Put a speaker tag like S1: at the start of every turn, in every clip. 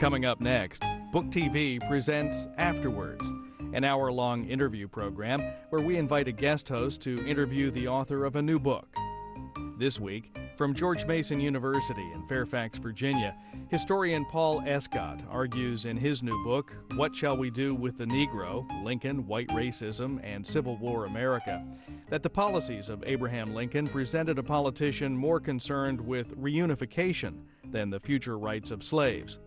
S1: Coming up next, Book TV presents Afterwards, an hour-long interview program where we invite a guest host to interview the author of a new book. This week, from George Mason University in Fairfax, Virginia, historian Paul Escott argues in his new book, What Shall We Do with the Negro? Lincoln, White Racism, and Civil War America, that the policies of Abraham Lincoln presented a politician more concerned with reunification than the future rights of slaves.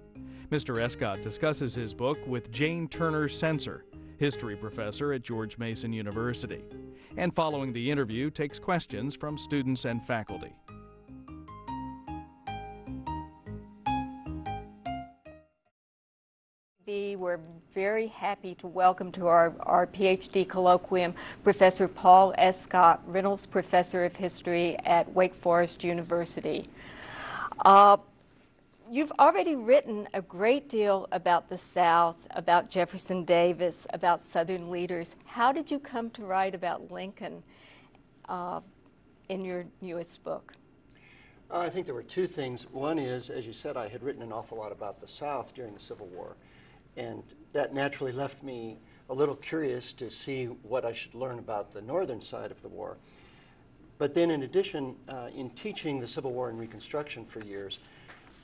S1: Mr. Escott discusses his book with Jane Turner Censer, history professor at George Mason University, and following the interview takes questions from students and faculty.
S2: We're very happy to welcome to our PhD colloquium Professor Paul Escott, Reynolds Professor of History at Wake Forest University. You've already written a great deal about the South, about Jefferson Davis, about Southern leaders. How did you come to write about Lincoln in your newest book?
S3: I think there were two things. One is, as you said, I had written an awful lot about the South during the Civil War, and that naturally left me a little curious to see what I should learn about the northern side of the war. But then in addition, in teaching the Civil War and Reconstruction for years,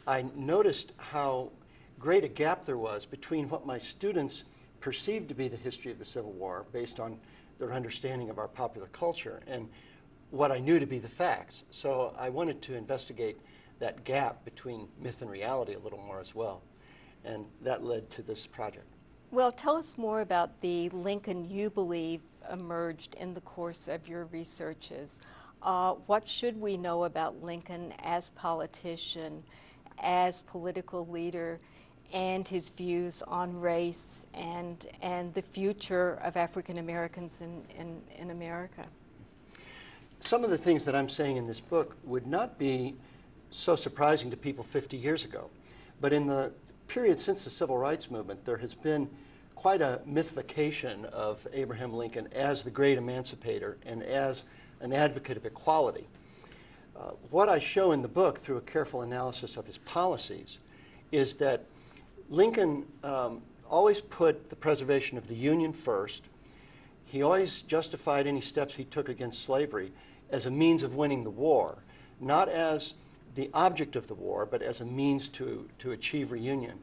S3: I noticed how great a gap there was between what my students perceived to be the history of the Civil War based on their understanding of our popular culture and what I knew to be the facts. So I wanted to investigate that gap between myth and reality a little more as well. And that led to this project.
S2: Well, tell us more about the Lincoln you believe emerged in the course of your researches. What should we know about Lincoln as politician, as political leader, and his views on race and the future of African Americans in America?
S3: Some of the things that I'm saying in this book would not be so surprising to people 50 years ago. But in the period since the Civil Rights Movement, there has been quite a mythification of Abraham Lincoln as the great emancipator and as an advocate of equality. What I show in the book through a careful analysis of his policies is that Lincoln always put the preservation of the Union first. He always justified any steps he took against slavery as a means of winning the war, not as the object of the war, but as a means to achieve reunion.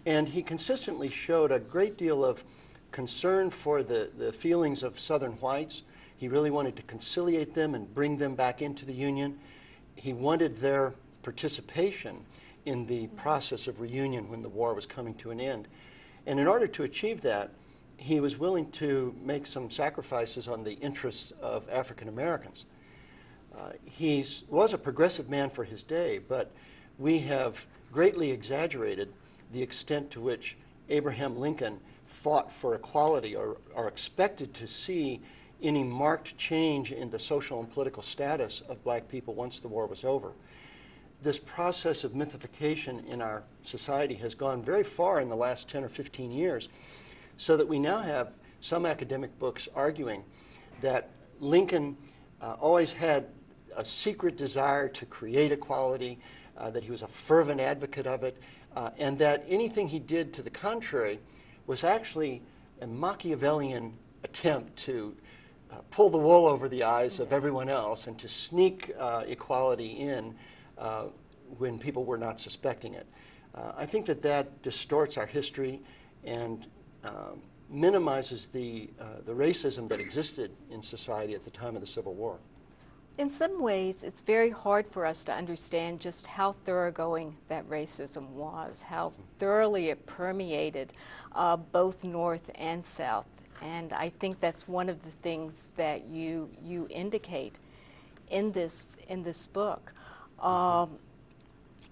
S3: And he consistently showed a great deal of concern for the feelings of Southern whites. He really wanted to conciliate them and bring them back into the Union. He wanted their participation in the process of reunion when the war was coming to an end. And in order to achieve that, he was willing to make some sacrifices on the interests of African Americans. He was a progressive man for his day, but we have greatly exaggerated the extent to which Abraham Lincoln fought for equality or expected to see any marked change in the social and political status of black people once the war was over. This process of mythification in our society has gone very far in the last 10 or 15 years, so that we now have some academic books arguing that Lincoln always had a secret desire to create equality, that he was a fervent advocate of it, and that anything he did to the contrary was actually a Machiavellian attempt to pull the wool over the eyes of everyone else and to sneak equality in when people were not suspecting it. I think that distorts our history and minimizes the racism that existed in society at the time of the Civil War.
S2: In some ways, it's very hard for us to understand just how thoroughgoing that racism was, how thoroughly it permeated both North and South. And I think that's one of the things that you indicate in this book,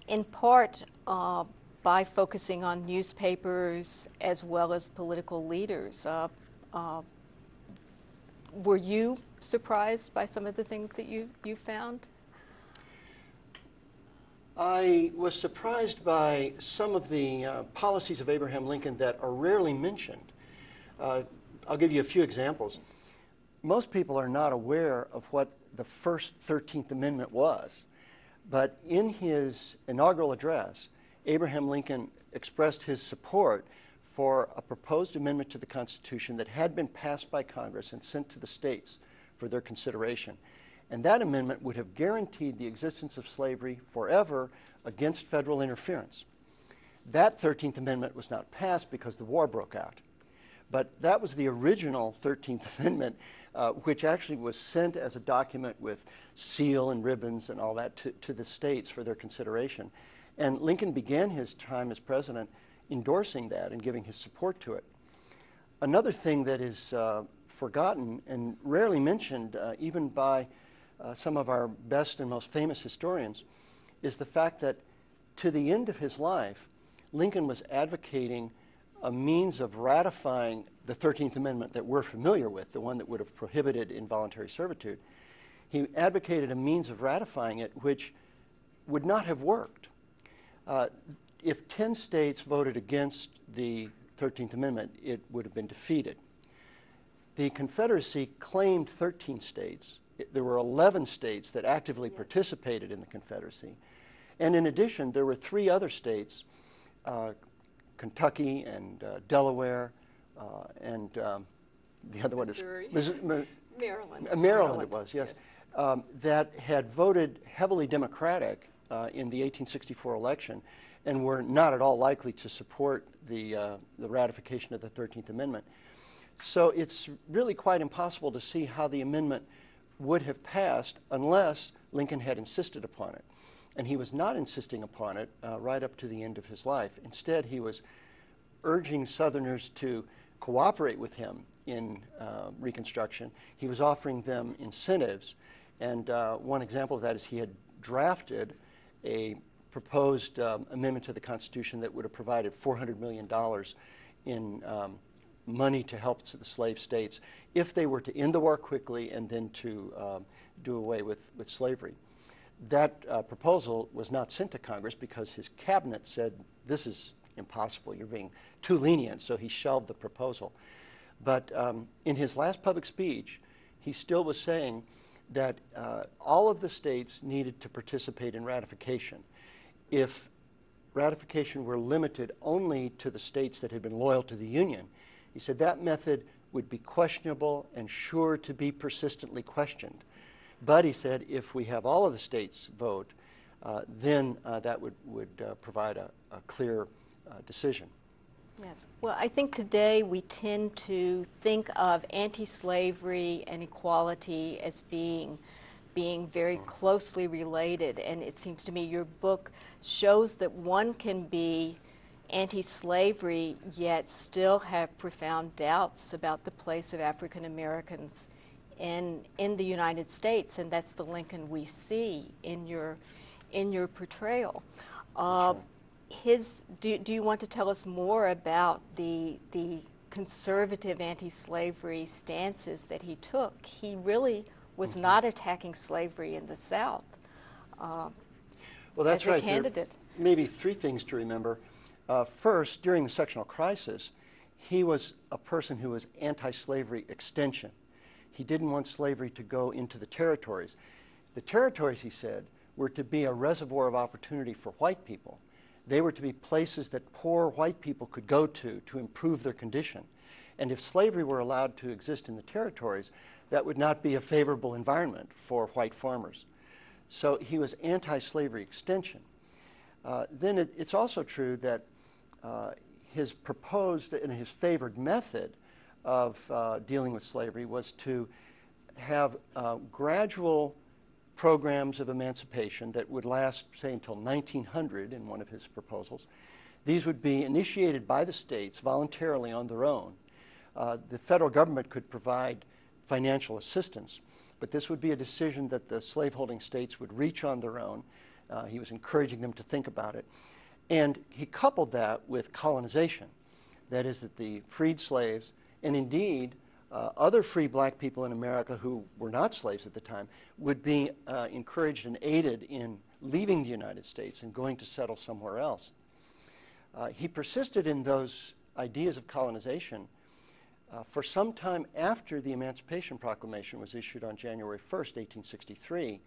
S2: in part by focusing on newspapers as well as political leaders. Were you surprised by some of the things that you found?
S3: I was surprised by some of the policies of Abraham Lincoln that are rarely mentioned. I'll give you a few examples. Most people are not aware of what the first 13th Amendment was, but in his inaugural address, Abraham Lincoln expressed his support for a proposed amendment to the Constitution that had been passed by Congress and sent to the states for their consideration. And that amendment would have guaranteed the existence of slavery forever against federal interference. That 13th Amendment was not passed because the war broke out. But that was the original 13th Amendment, which actually was sent as a document with seal and ribbons and all that to the states for their consideration. And Lincoln began his time as president endorsing that and giving his support to it. Another thing that is forgotten and rarely mentioned, even by some of our best and most famous historians, is the fact that to the end of his life, Lincoln was advocating a means of ratifying the 13th Amendment that we're familiar with, the one that would have prohibited involuntary servitude. He advocated a means of ratifying it which would not have worked. If 10 states voted against the 13th Amendment, it would have been defeated. The Confederacy claimed 13 states. There were 11 states that actively participated in the Confederacy. And in addition, there were 3 other states, Kentucky and Delaware, and the other
S2: Missouri.
S3: one is
S2: Maryland.
S3: Maryland, it was, yes. That had voted heavily Democratic in the 1864 election and were not at all likely to support the ratification of the 13th Amendment. So it's really quite impossible to see how the amendment would have passed unless Lincoln had insisted upon it. And he was not insisting upon it right up to the end of his life. Instead, he was urging Southerners to cooperate with him in Reconstruction. He was offering them incentives. And one example of that is he had drafted a proposed amendment to the Constitution that would have provided $400 million in money to help the slave states if they were to end the war quickly and then to do away with slavery. That proposal was not sent to Congress because his cabinet said, this is impossible, you're being too lenient, so he shelved the proposal. But in his last public speech, he still was saying that all of the states needed to participate in ratification. If ratification were limited only to the states that had been loyal to the Union, he said that method would be questionable and sure to be persistently questioned. But he said if we have all of the states vote, then that would provide a clear decision.
S2: Yes. Well, I think today we tend to think of anti-slavery and equality as being very closely related, and it seems to me your book shows that one can be anti-slavery yet still have profound doubts about the place of African Americans in the United States, and that's the Lincoln we see in your portrayal. Do you want to tell us more about the conservative anti-slavery stances that he took? He really was not attacking slavery in the South.
S3: Well, that's right.
S2: Candidate.
S3: There may be 3 things to remember. First, during the sectional crisis, he was a person who was anti-slavery extension. He didn't want slavery to go into the territories. The territories, he said, were to be a reservoir of opportunity for white people. They were to be places that poor white people could go to improve their condition. And if slavery were allowed to exist in the territories, that would not be a favorable environment for white farmers. So he was anti-slavery extension. Then it's also true that his proposed and his favored method of dealing with slavery was to have gradual programs of emancipation that would last, say, until 1900 in one of his proposals. These would be initiated by the states voluntarily on their own. The federal government could provide financial assistance, but this would be a decision that the slaveholding states would reach on their own. He was encouraging them to think about it. And he coupled that with colonization. That is, that the freed slaves, and indeed other free black people in America who were not slaves at the time, would be encouraged and aided in leaving the United States and going to settle somewhere else. He persisted in those ideas of colonization for some time after the Emancipation Proclamation was issued on January 1st, 1863.